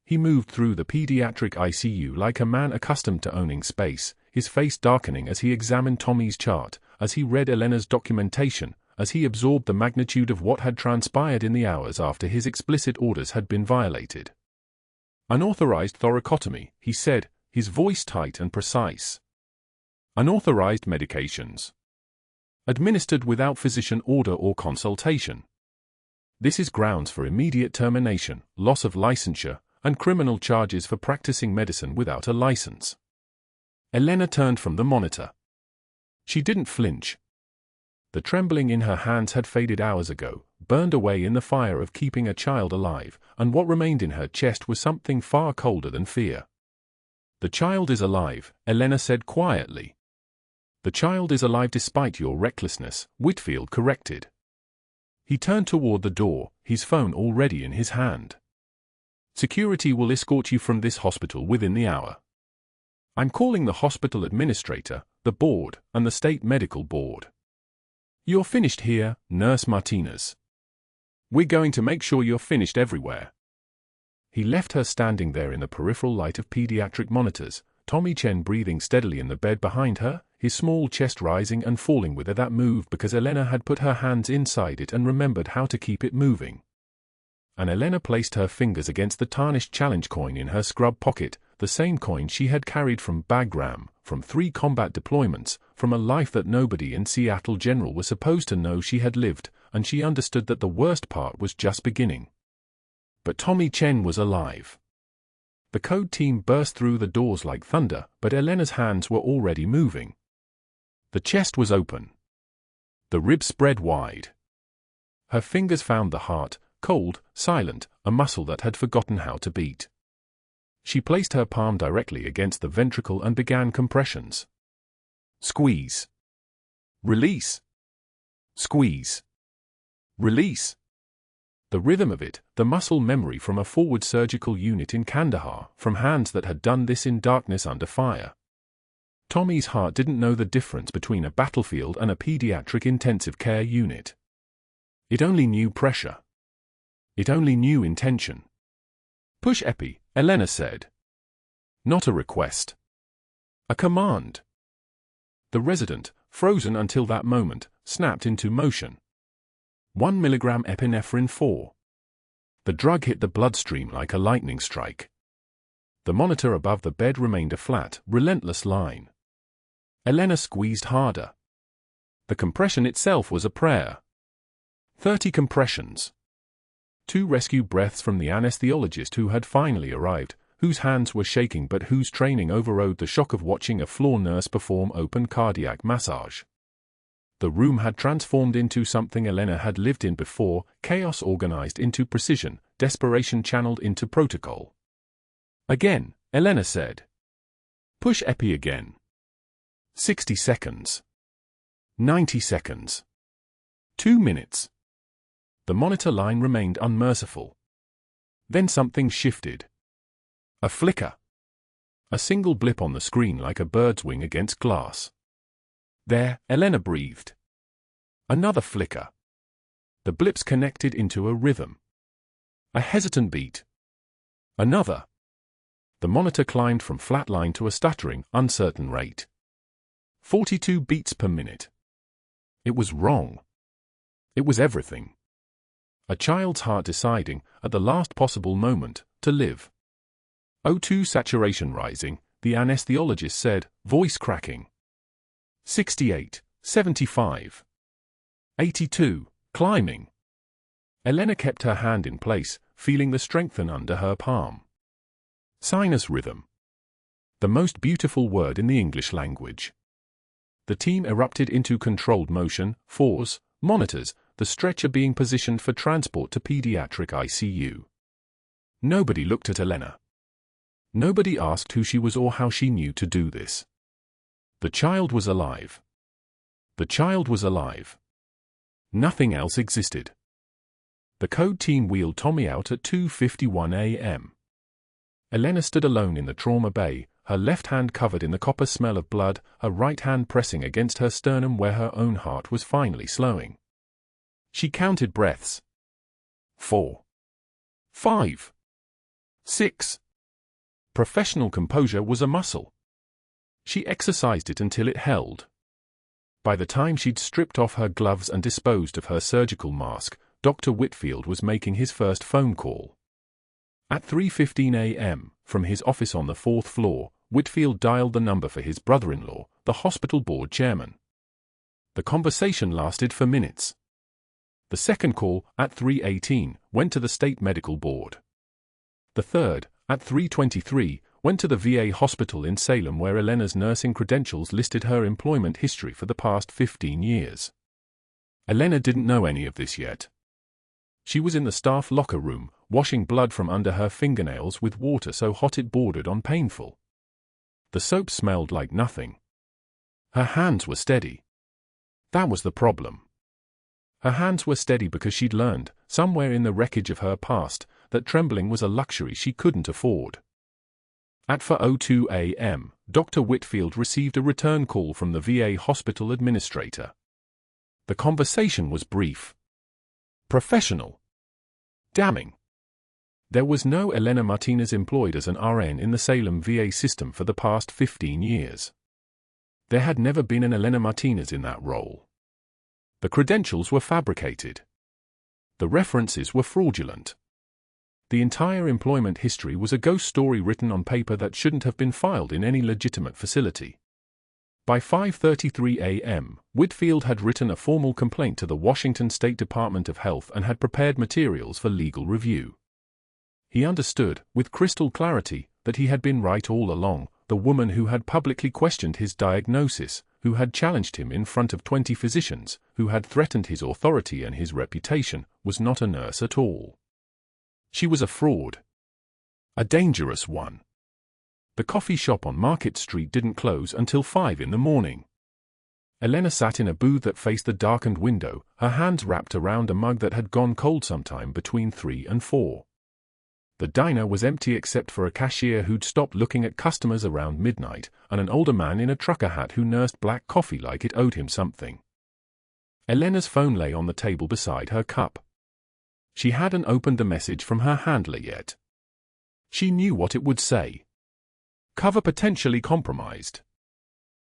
He moved through the pediatric ICU like a man accustomed to owning space, his face darkening as he examined Tommy's chart, as he read Elena's documentation, as he absorbed the magnitude of what had transpired in the hours after his explicit orders had been violated. Unauthorized thoracotomy, he said, his voice tight and precise. Unauthorized medications. Administered without physician order or consultation. This is grounds for immediate termination, loss of licensure, and criminal charges for practicing medicine without a license. Elena turned from the monitor. She didn't flinch. The trembling in her hands had faded hours ago, burned away in the fire of keeping a child alive, and what remained in her chest was something far colder than fear. "The child is alive," Elena said quietly. "The child is alive despite your recklessness," Whitfield corrected. He turned toward the door, his phone already in his hand. "Security will escort you from this hospital within the hour. I'm calling the hospital administrator, the board, and the state medical board. You're finished here, Nurse Martinez. We're going to make sure you're finished everywhere." He left her standing there in the peripheral light of pediatric monitors, Tommy Chen breathing steadily in the bed behind her, his small chest rising and falling with that move because Elena had put her hands inside it and remembered how to keep it moving. And Elena placed her fingers against the tarnished challenge coin in her scrub pocket, the same coin she had carried from Bagram, from 3 combat deployments, from a life that nobody in Seattle General was supposed to know she had lived, and she understood that the worst part was just beginning. But Tommy Chen was alive. The code team burst through the doors like thunder, but Elena's hands were already moving. The chest was open. The ribs spread wide. Her fingers found the heart, cold, silent, a muscle that had forgotten how to beat. She placed her palm directly against the ventricle and began compressions. Squeeze. Release. Squeeze. Release. The rhythm of it, the muscle memory from a forward surgical unit in Kandahar, from hands that had done this in darkness under fire. Tommy's heart didn't know the difference between a battlefield and a pediatric intensive care unit. It only knew pressure. It only knew intention. "Push epi," Elena said. Not a request. A command. The resident, frozen until that moment, snapped into motion. 1 milligram epinephrine 4. The drug hit the bloodstream like a lightning strike. The monitor above the bed remained a flat, relentless line. Elena squeezed harder. The compression itself was a prayer. 30 compressions. 2 rescue breaths from the anesthesiologist who had finally arrived, whose hands were shaking but whose training overrode the shock of watching a floor nurse perform open cardiac massage. The room had transformed into something Elena had lived in before, chaos organized into precision, desperation channeled into protocol. "Again," Elena said. "Push epi again." 60 seconds. 90 seconds. 2 minutes. The monitor line remained unmerciful. Then something shifted. A flicker. A single blip on the screen like a bird's wing against glass. There, Elena breathed. Another flicker. The blips connected into a rhythm. A hesitant beat. Another. The monitor climbed from flatline to a stuttering, uncertain rate. 42 beats per minute. It was wrong. It was everything. A child's heart deciding, at the last possible moment, to live. O2 saturation rising, the anesthesiologist said, voice cracking. 68, 75. 82, climbing. Elena kept her hand in place, feeling the strengthen under her palm. Sinus rhythm. The most beautiful word in the English language. The team erupted into controlled motion, fours, monitors, the stretcher being positioned for transport to pediatric ICU. Nobody looked at Elena. Nobody asked who she was or how she knew to do this. The child was alive. The child was alive. Nothing else existed. The code team wheeled Tommy out at 2:51 a.m. Elena stood alone in the trauma bay, her left hand covered in the copper smell of blood, her right hand pressing against her sternum where her own heart was finally slowing. She counted breaths. 4. 5. 6. Professional composure was a muscle. She exercised it until it held. By the time she'd stripped off her gloves and disposed of her surgical mask, Dr. Whitfield was making his first phone call. At 3:15 a.m., from his office on the 4th floor, Whitfield dialed the number for his brother-in-law, the hospital board chairman. The conversation lasted for minutes. The second call, at 3:18, went to the state medical board. The third, at 3:23, went to the VA hospital in Salem where Elena's nursing credentials listed her employment history for the past 15 years. Elena didn't know any of this yet. She was in the staff locker room, washing blood from under her fingernails with water so hot it bordered on painful. The soap smelled like nothing. Her hands were steady. That was the problem. Her hands were steady because she'd learned, somewhere in the wreckage of her past, that trembling was a luxury she couldn't afford. At 4:02 a.m., Dr. Whitfield received a return call from the VA hospital administrator. The conversation was brief. Professional. Damning. There was no Elena Martinez employed as an RN in the Salem VA system for the past 15 years. There had never been an Elena Martinez in that role. The credentials were fabricated. The references were fraudulent. The entire employment history was a ghost story written on paper that shouldn't have been filed in any legitimate facility. By 5:33 a.m., Whitfield had written a formal complaint to the Washington State Department of Health and had prepared materials for legal review. He understood, with crystal clarity, that he had been right all along. The woman who had publicly questioned his diagnosis, who had challenged him in front of 20 physicians, who had threatened his authority and his reputation, was not a nurse at all. She was a fraud. A dangerous one. The coffee shop on Market Street didn't close until 5 in the morning. Elena sat in a booth that faced the darkened window, her hands wrapped around a mug that had gone cold sometime between 3 and 4. The diner was empty except for a cashier who'd stopped looking at customers around midnight, and an older man in a trucker hat who nursed black coffee like it owed him something. Elena's phone lay on the table beside her cup. She hadn't opened the message from her handler yet. She knew what it would say. Cover potentially compromised.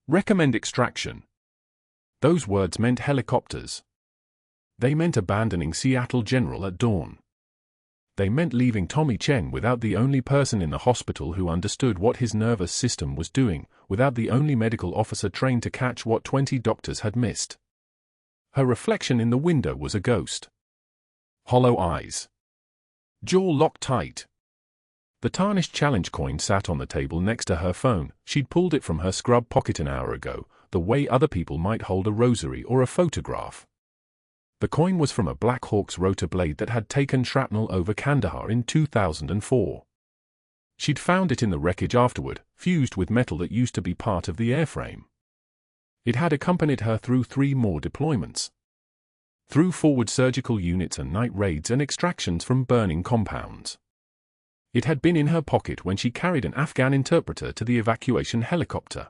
Recommend extraction. Those words meant helicopters. They meant abandoning Seattle General at dawn. They meant leaving Tommy Chen without the only person in the hospital who understood what his nervous system was doing, without the only medical officer trained to catch what 20 doctors had missed. Her reflection in the window was a ghost. Hollow eyes. Jaw locked tight. The tarnished challenge coin sat on the table next to her phone. She'd pulled it from her scrub pocket an hour ago, the way other people might hold a rosary or a photograph. The coin was from a Black Hawk's rotor blade that had taken shrapnel over Kandahar in 2004. She'd found it in the wreckage afterward, fused with metal that used to be part of the airframe. It had accompanied her through 3 more deployments. Through forward surgical units and night raids and extractions from burning compounds. It had been in her pocket when she carried an Afghan interpreter to the evacuation helicopter.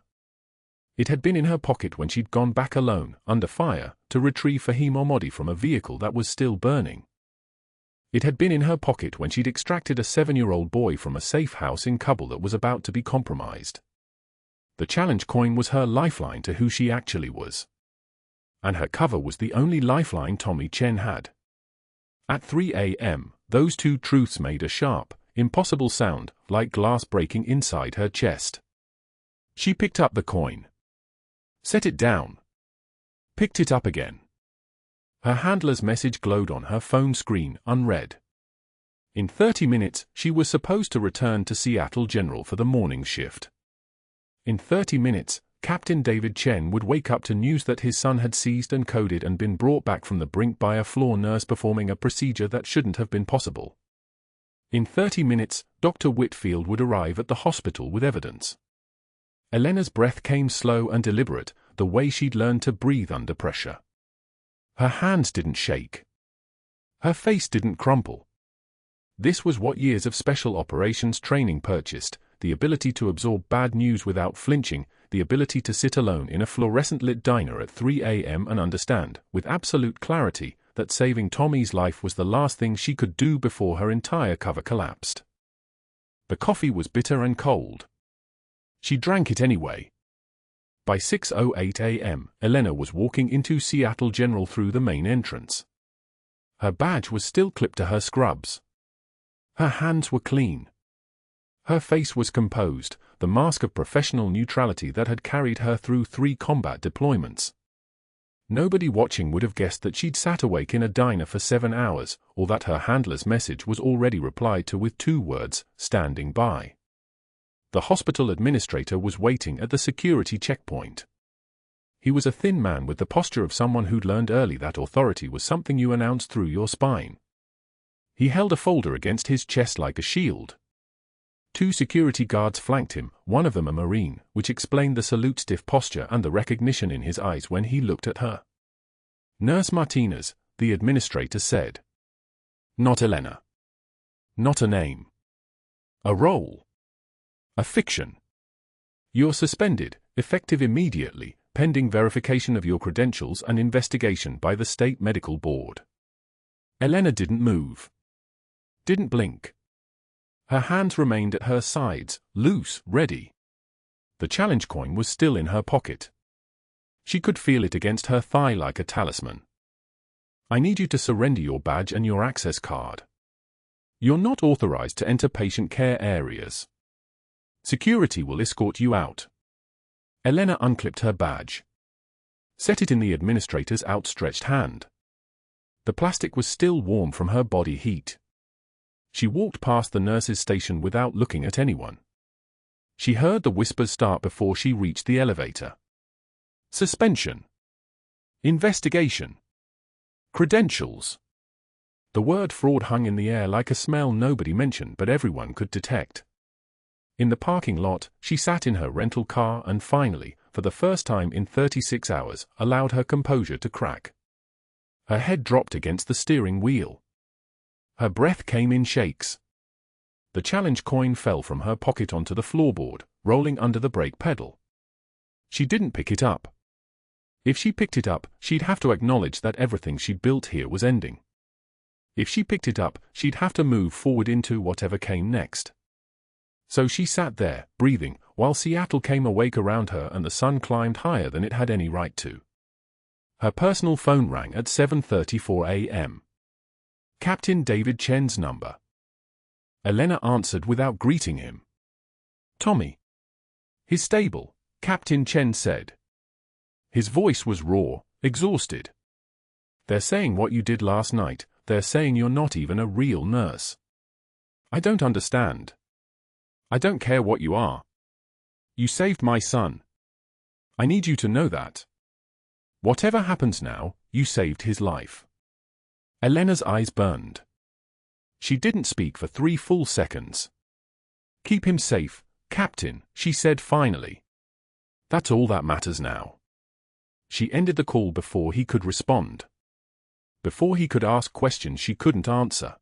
It had been in her pocket when she'd gone back alone, under fire, to retrieve Fahim Omodi from a vehicle that was still burning. It had been in her pocket when she'd extracted a 7-year-old boy from a safe house in Kabul that was about to be compromised. The challenge coin was her lifeline to who she actually was. And her cover was the only lifeline Tommy Chen had. At 3 a.m., those two truths made a sharp, impossible sound, like glass breaking inside her chest. She picked up the coin. Set it down. Picked it up again. Her handler's message glowed on her phone screen, unread. In 30 minutes, she was supposed to return to Seattle General for the morning shift. In 30 minutes, Captain David Chen would wake up to news that his son had seized and coded and been brought back from the brink by a floor nurse performing a procedure that shouldn't have been possible. In 30 minutes, Dr. Whitfield would arrive at the hospital with evidence. Elena's breath came slow and deliberate, the way she'd learned to breathe under pressure. Her hands didn't shake. Her face didn't crumple. This was what years of special operations training purchased: the ability to absorb bad news without flinching, the ability to sit alone in a fluorescent-lit diner at 3 a.m. and understand, with absolute clarity, that saving Tommy's life was the last thing she could do before her entire cover collapsed. The coffee was bitter and cold. She drank it anyway. By 6:08 a.m., Elena was walking into Seattle General through the main entrance. Her badge was still clipped to her scrubs. Her hands were clean. Her face was composed, the mask of professional neutrality that had carried her through 3 combat deployments. Nobody watching would have guessed that she'd sat awake in a diner for 7 hours, or that her handler's message was already replied to with 2 words, "standing by." The hospital administrator was waiting at the security checkpoint. He was a thin man with the posture of someone who'd learned early that authority was something you announced through your spine. He held a folder against his chest like a shield. 2 security guards flanked him, one of them a Marine, which explained the salute-stiff posture and the recognition in his eyes when he looked at her. "Nurse Martinez," the administrator said. "Not Elena. Not a name. A role. A fiction. You're suspended, effective immediately, pending verification of your credentials and investigation by the State Medical Board." Elena didn't move. Didn't blink. Her hands remained at her sides, loose, ready. The challenge coin was still in her pocket. She could feel it against her thigh like a talisman. "I need you to surrender your badge and your access card. You're not authorized to enter patient care areas. Security will escort you out." Elena unclipped her badge. Set it in the administrator's outstretched hand. The plastic was still warm from her body heat. She walked past the nurse's station without looking at anyone. She heard the whispers start before she reached the elevator. Suspension. Investigation. Credentials. The word fraud hung in the air like a smell nobody mentioned but everyone could detect. In the parking lot, she sat in her rental car and finally, for the first time in 36 hours, allowed her composure to crack. Her head dropped against the steering wheel. Her breath came in shakes. The challenge coin fell from her pocket onto the floorboard, rolling under the brake pedal. She didn't pick it up. If she picked it up, she'd have to acknowledge that everything she'd built here was ending. If she picked it up, she'd have to move forward into whatever came next. So she sat there, breathing, while Seattle came awake around her and the sun climbed higher than it had any right to. Her personal phone rang at 7:34 a.m. Captain David Chen's number. Elena answered without greeting him. "Tommy." "His stable," Captain Chen said. His voice was raw, exhausted. "They're saying what you did last night, they're saying you're not even a real nurse. I don't understand. I don't care what you are. You saved my son. I need you to know that. Whatever happens now, you saved his life." Elena's eyes burned. She didn't speak for 3 full seconds. "Keep him safe, Captain," she said finally. "That's all that matters now." She ended the call before he could respond. Before he could ask questions she couldn't answer.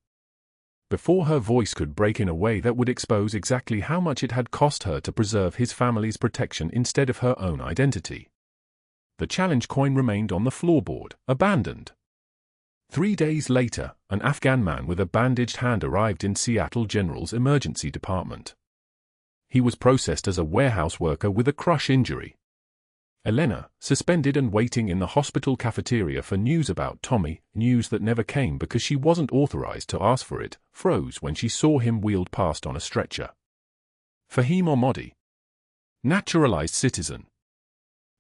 before her voice could break in a way that would expose exactly how much it had cost her to preserve his family's protection instead of her own identity. The challenge coin remained on the floorboard, abandoned. 3 days later, an Afghan man with a bandaged hand arrived in Seattle General's emergency department. He was processed as a warehouse worker with a crush injury. Elena, suspended and waiting in the hospital cafeteria for news about Tommy, news that never came because she wasn't authorized to ask for it, froze when she saw him wheeled past on a stretcher. Fahim Ahmadi. Naturalized citizen.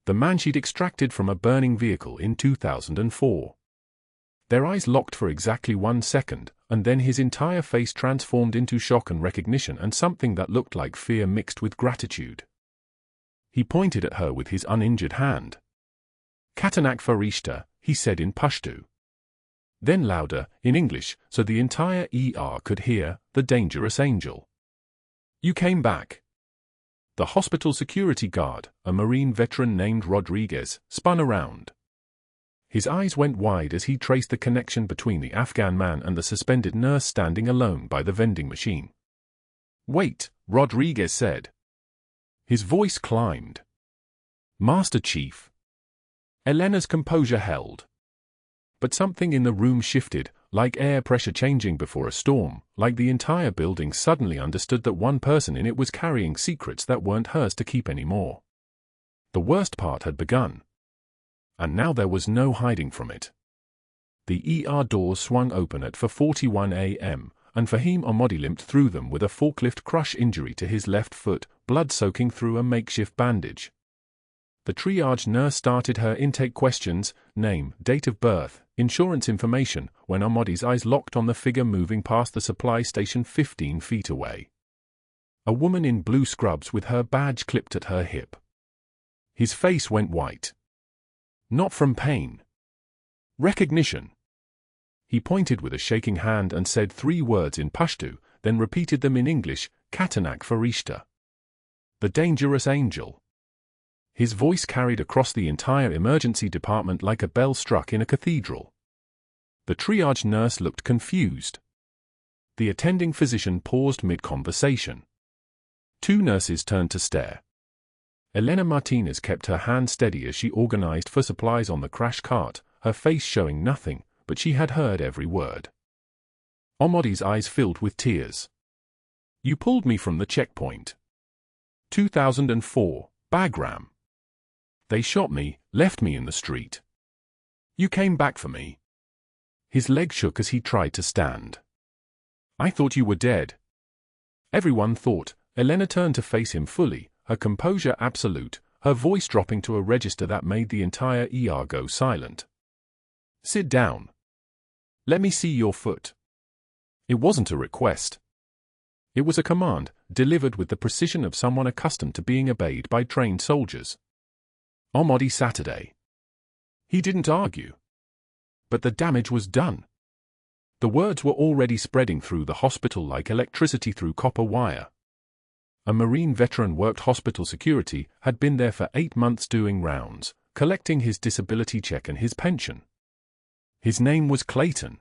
The man she'd extracted from a burning vehicle in 2004. Their eyes locked for exactly 1 second, and then his entire face transformed into shock and recognition and something that looked like fear mixed with gratitude. He pointed at her with his uninjured hand. "Katanak Farishta," he said in Pashto. Then louder, in English, so the entire ER could hear, "The dangerous angel. You came back." The hospital security guard, a Marine veteran named Rodriguez, spun around. His eyes went wide as he traced the connection between the Afghan man and the suspended nurse standing alone by the vending machine. "Wait," Rodriguez said. His voice climbed. "Master Chief." Elena's composure held. But something in the room shifted, like air pressure changing before a storm, like the entire building suddenly understood that one person in it was carrying secrets that weren't hers to keep anymore. The worst part had begun. And now there was no hiding from it. The ER doors swung open at 4:41 a.m., and Fahim Ahmadi limped through them with a forklift crush injury to his left foot, blood soaking through a makeshift bandage. The triage nurse started her intake questions, name, date of birth, insurance information, when Ahmadi's eyes locked on the figure moving past the supply station 15 feet away. A woman in blue scrubs with her badge clipped at her hip. His face went white. Not from pain. Recognition. He pointed with a shaking hand and said 3 words in Pashto, then repeated them in English, "Katanak Farishta." The dangerous angel. His voice carried across the entire emergency department like a bell struck in a cathedral. The triage nurse looked confused. The attending physician paused mid-conversation. 2 nurses turned to stare. Elena Martinez kept her hand steady as she organized for supplies on the crash cart, her face showing nothing, but she had heard every word. Ahmadi's eyes filled with tears. "You pulled me from the checkpoint. 2004, Bagram. They shot me, left me in the street. You came back for me." His leg shook as he tried to stand. "I thought you were dead." Everyone thought. Elena turned to face him fully, her composure absolute, her voice dropping to a register that made the entire ER go silent. "Sit down. Let me see your foot." It wasn't a request. It was a command, delivered with the precision of someone accustomed to being obeyed by trained soldiers. Ahmadi Saturday. He didn't argue. But the damage was done. The words were already spreading through the hospital like electricity through copper wire. A Marine veteran worked hospital security, had been there for 8 months doing rounds, collecting his disability check and his pension. His name was Clayton.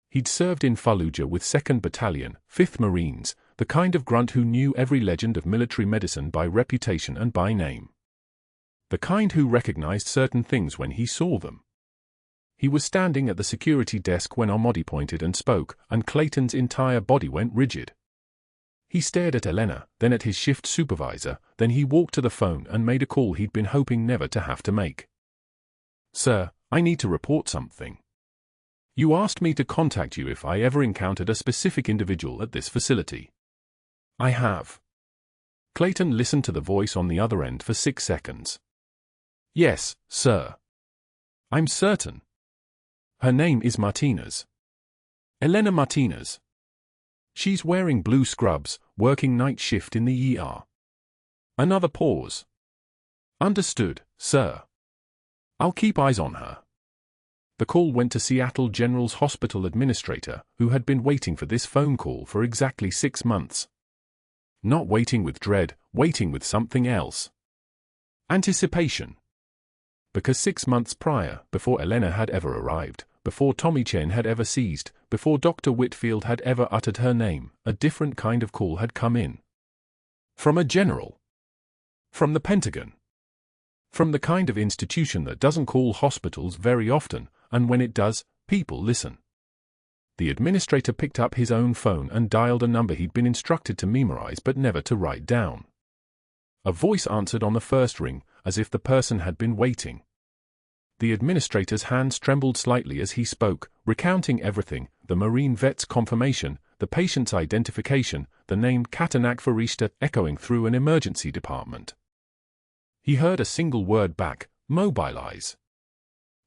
He'd served in Fallujah with 2nd Battalion, 5th Marines, the kind of grunt who knew every legend of military medicine by reputation and by name. The kind who recognized certain things when he saw them. He was standing at the security desk when Ahmadi pointed and spoke, and Clayton's entire body went rigid. He stared at Elena, then at his shift supervisor, then he walked to the phone and made a call he'd been hoping never to have to make. "Sir, I need to report something. You asked me to contact you if I ever encountered a specific individual at this facility. I have." Clayton listened to the voice on the other end for 6 seconds. "Yes, sir. I'm certain. Her name is Martinez. Elena Martinez. She's wearing blue scrubs, working night shift in the ER." Another pause. "Understood, sir. I'll keep eyes on her." The call went to Seattle General's hospital administrator, who had been waiting for this phone call for exactly 6 months. Not waiting with dread, waiting with something else. Anticipation. Because 6 months prior, before Elena had ever arrived, before Tommy Chen had ever seized, before Dr. Whitfield had ever uttered her name, a different kind of call had come in. From a general. From the Pentagon. From the kind of institution that doesn't call hospitals very often, and when it does, people listen. The administrator picked up his own phone and dialed a number he'd been instructed to memorize but never to write down. A voice answered on the first ring, as if the person had been waiting. The administrator's hands trembled slightly as he spoke, recounting everything: the Marine vet's confirmation, the patient's identification, the name Captain Chen echoing through an emergency department. He heard a single word back: mobilize.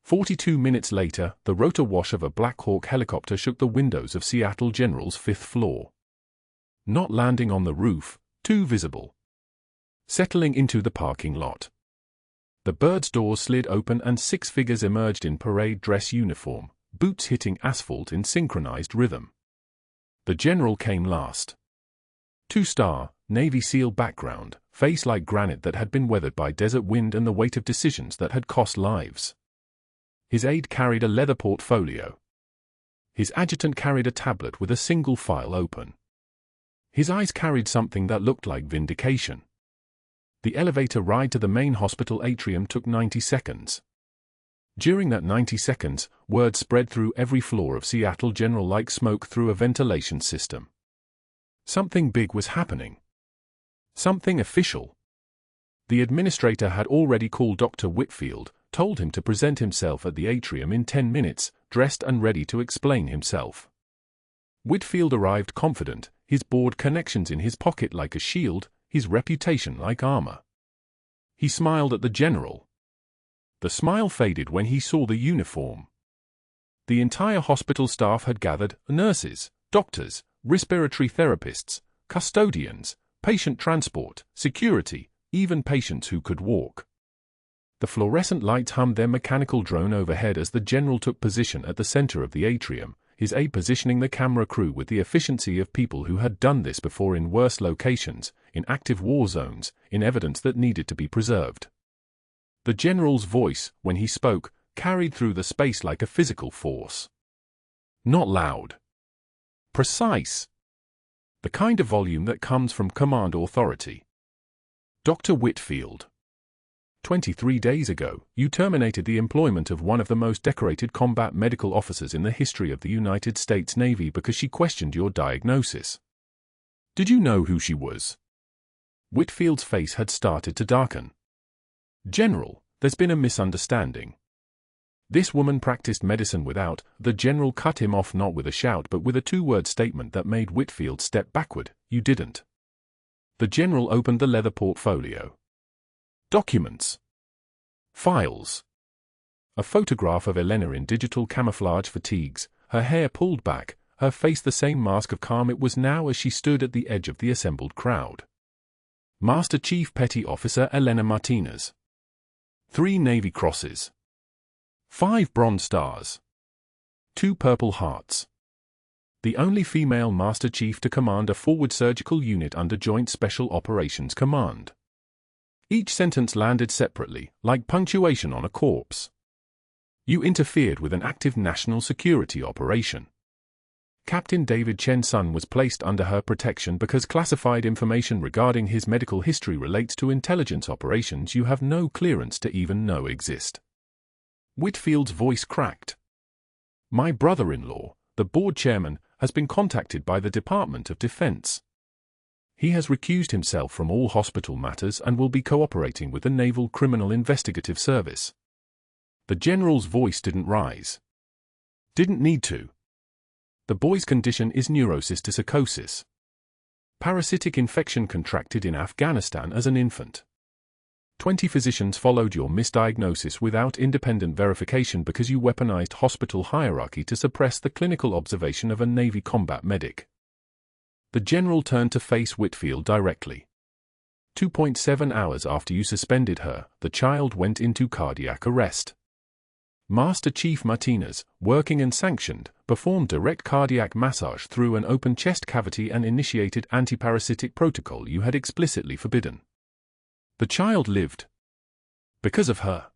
42 minutes later, the rotor wash of a Black Hawk helicopter shook the windows of Seattle General's 5th floor. Not landing on the roof, too visible. Settling into the parking lot. The bird's doors slid open and 6 figures emerged in parade dress uniform, boots hitting asphalt in synchronized rhythm. The general came last. 2-star, Navy SEAL background, face like granite that had been weathered by desert wind and the weight of decisions that had cost lives. His aide carried a leather portfolio. His adjutant carried a tablet with a single file open. His eyes carried something that looked like vindication. The elevator ride to the main hospital atrium took 90 seconds. During that 90 seconds, word spread through every floor of Seattle General like smoke through a ventilation system. Something big was happening. Something official. The administrator had already called Dr. Whitfield, told him to present himself at the atrium in 10 minutes, dressed and ready to explain himself. Whitfield arrived confident, his board connections in his pocket like a shield, his reputation like armor. He smiled at the general. The smile faded when he saw the uniform. The entire hospital staff had gathered: nurses, doctors, respiratory therapists, custodians, patient transport, security, even patients who could walk. The fluorescent lights hummed their mechanical drone overhead as the general took position at the center of the atrium, his aide positioning the camera crew with the efficiency of people who had done this before in worse locations, in active war zones, in evidence that needed to be preserved. The general's voice, when he spoke, carried through the space like a physical force. Not loud. Precise. The kind of volume that comes from command authority. Dr. Whitfield. 23 days ago, you terminated the employment of one of the most decorated combat medical officers in the history of the United States Navy because she questioned your diagnosis. Did you know who she was? Whitfield's face had started to darken. General, there's been a misunderstanding. This woman practiced medicine without. The general cut him off, not with a shout but with a 2-word statement that made Whitfield step backward: you didn't. The general opened the leather portfolio. Documents. Files. A photograph of Elena in digital camouflage fatigues, her hair pulled back, her face the same mask of calm it was now as she stood at the edge of the assembled crowd. Master Chief Petty Officer Elena Martinez. 3 Navy Crosses. 5 Bronze Stars. 2 Purple Hearts. The only female Master Chief to command a forward surgical unit under Joint Special Operations Command. Each sentence landed separately, like punctuation on a corpse. You interfered with an active national security operation. Captain David Chen's son was placed under her protection because classified information regarding his medical history relates to intelligence operations you have no clearance to even know exist. Whitfield's voice cracked. My brother-in-law, the board chairman, has been contacted by the Department of Defense. He has recused himself from all hospital matters and will be cooperating with the Naval Criminal Investigative Service. The general's voice didn't rise. Didn't need to. The boy's condition is neurocysticercosis. Parasitic infection contracted in Afghanistan as an infant. 20 physicians followed your misdiagnosis without independent verification because you weaponized hospital hierarchy to suppress the clinical observation of a Navy combat medic. The general turned to face Whitfield directly. 2.7 hours after you suspended her, the child went into cardiac arrest. Master Chief Martinez, working and sanctioned, performed direct cardiac massage through an open chest cavity and initiated anti-parasitic protocol you had explicitly forbidden. The child lived. Because of her.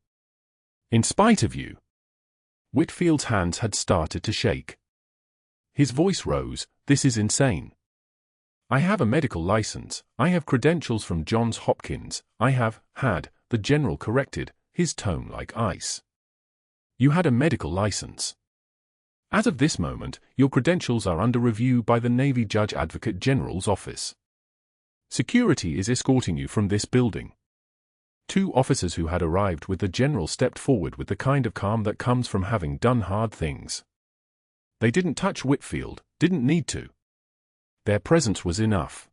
In spite of you. Whitfield's hands had started to shake. His voice rose. "This is insane. I have a medical license, I have credentials from Johns Hopkins, I have had," the general corrected, his tone like ice. "You had a medical license. As of this moment, your credentials are under review by the Navy Judge Advocate General's office. Security is escorting you from this building." Two officers who had arrived with the general stepped forward with the kind of calm that comes from having done hard things. They didn't touch Whitfield, didn't need to. Their presence was enough.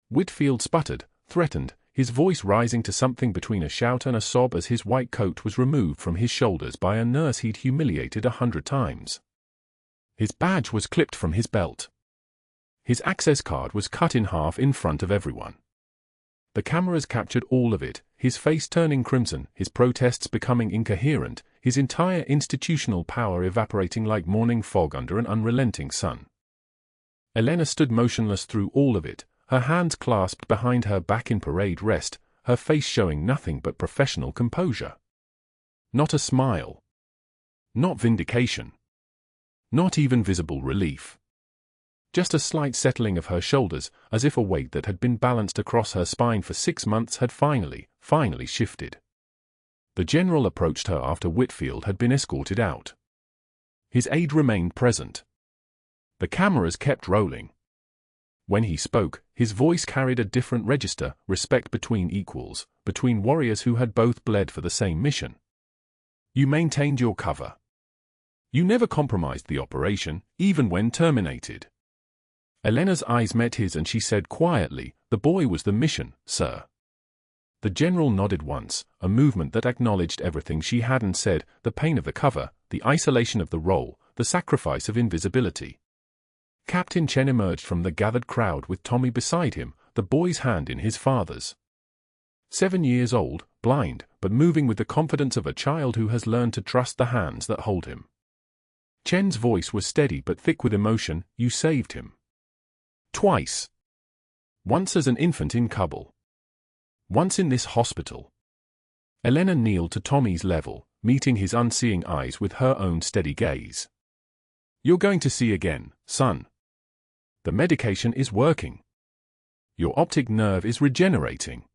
Whitfield sputtered, threatened, his voice rising to something between a shout and a sob as his white coat was removed from his shoulders by a nurse he'd humiliated 100 times. His badge was clipped from his belt. His access card was cut in half in front of everyone. The cameras captured all of it, his face turning crimson, his protests becoming incoherent, his entire institutional power evaporating like morning fog under an unrelenting sun. Elena stood motionless through all of it, her hands clasped behind her back in parade rest, her face showing nothing but professional composure. Not a smile. Not vindication. Not even visible relief. Just a slight settling of her shoulders, as if a weight that had been balanced across her spine for 6 months had finally shifted. The general approached her after Whitfield had been escorted out. His aide remained present. The cameras kept rolling. When he spoke, his voice carried a different register, respect between equals, between warriors who had both bled for the same mission. You maintained your cover. You never compromised the operation, even when terminated. Elena's eyes met his and she said quietly, "The boy was the mission, sir." The general nodded once, a movement that acknowledged everything she hadn't said, the pain of the cover, the isolation of the role, the sacrifice of invisibility. Captain Chen emerged from the gathered crowd with Tommy beside him, the boy's hand in his father's. 7 years old, blind, but moving with the confidence of a child who has learned to trust the hands that hold him. Chen's voice was steady but thick with emotion. "You saved him. Twice. Once as an infant in Kabul. Once in this hospital." Elena kneeled to Tommy's level, meeting his unseeing eyes with her own steady gaze. "You're going to see again, son. The medication is working. Your optic nerve is regenerating.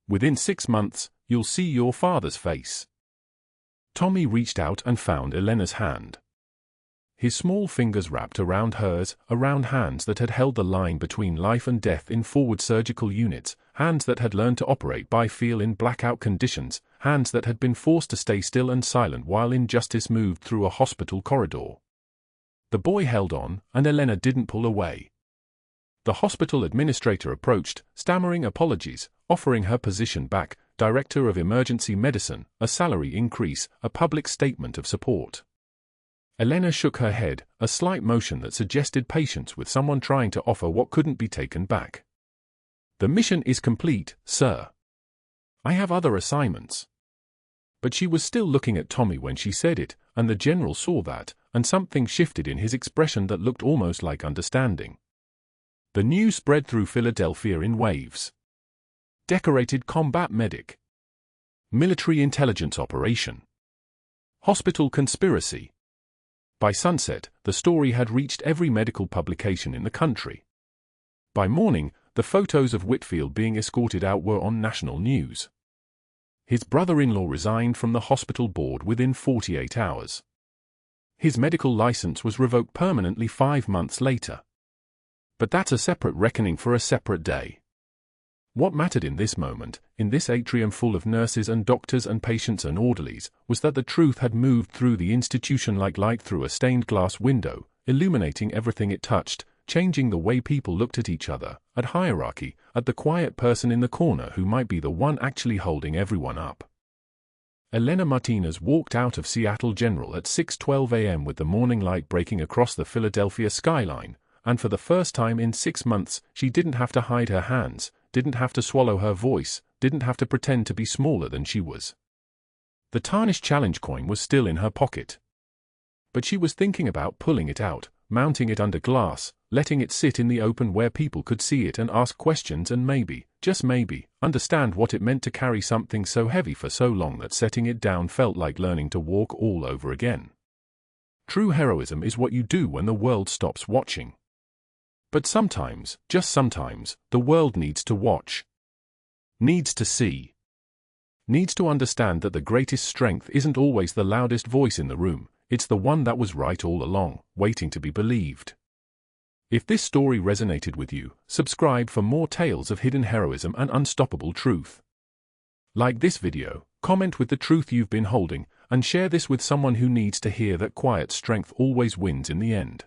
Within 6 months, you'll see your father's face." Tommy reached out and found Elena's hand. His small fingers wrapped around hers, around hands that had held the line between life and death in forward surgical units, hands that had learned to operate by feel in blackout conditions, hands that had been forced to stay still and silent while injustice moved through a hospital corridor. The boy held on, and Elena didn't pull away. The hospital administrator approached, stammering apologies, offering her position back, director of emergency medicine, a salary increase, a public statement of support. Elena shook her head, a slight motion that suggested patience with someone trying to offer what couldn't be taken back. "The mission is complete, sir. I have other assignments." But she was still looking at Tommy when she said it, and the general saw that, and something shifted in his expression that looked almost like understanding. The news spread through Philadelphia in waves. Decorated combat medic. Military intelligence operation. Hospital conspiracy. By sunset, the story had reached every medical publication in the country. By morning, the photos of Whitfield being escorted out were on national news. His brother-in-law resigned from the hospital board within 48 hours. His medical license was revoked permanently 5 months later. But that's a separate reckoning for a separate day. What mattered in this moment, in this atrium full of nurses and doctors and patients and orderlies, was that the truth had moved through the institution like light through a stained glass window, illuminating everything it touched, changing the way people looked at each other, at hierarchy, at the quiet person in the corner who might be the one actually holding everyone up. Elena Martinez walked out of Seattle General at 6:12 a.m. with the morning light breaking across the Philadelphia skyline, and for the first time in 6 months, she didn't have to hide her hands, didn't have to swallow her voice, didn't have to pretend to be smaller than she was. The tarnished challenge coin was still in her pocket. But she was thinking about pulling it out, mounting it under glass, letting it sit in the open where people could see it and ask questions and maybe, just maybe, understand what it meant to carry something so heavy for so long that setting it down felt like learning to walk all over again. True heroism is what you do when the world stops watching. But sometimes, just sometimes, the world needs to watch. Needs to see. Needs to understand that the greatest strength isn't always the loudest voice in the room, it's the one that was right all along, waiting to be believed. If this story resonated with you, subscribe for more tales of hidden heroism and unstoppable truth. Like this video, comment with the truth you've been holding, and share this with someone who needs to hear that quiet strength always wins in the end.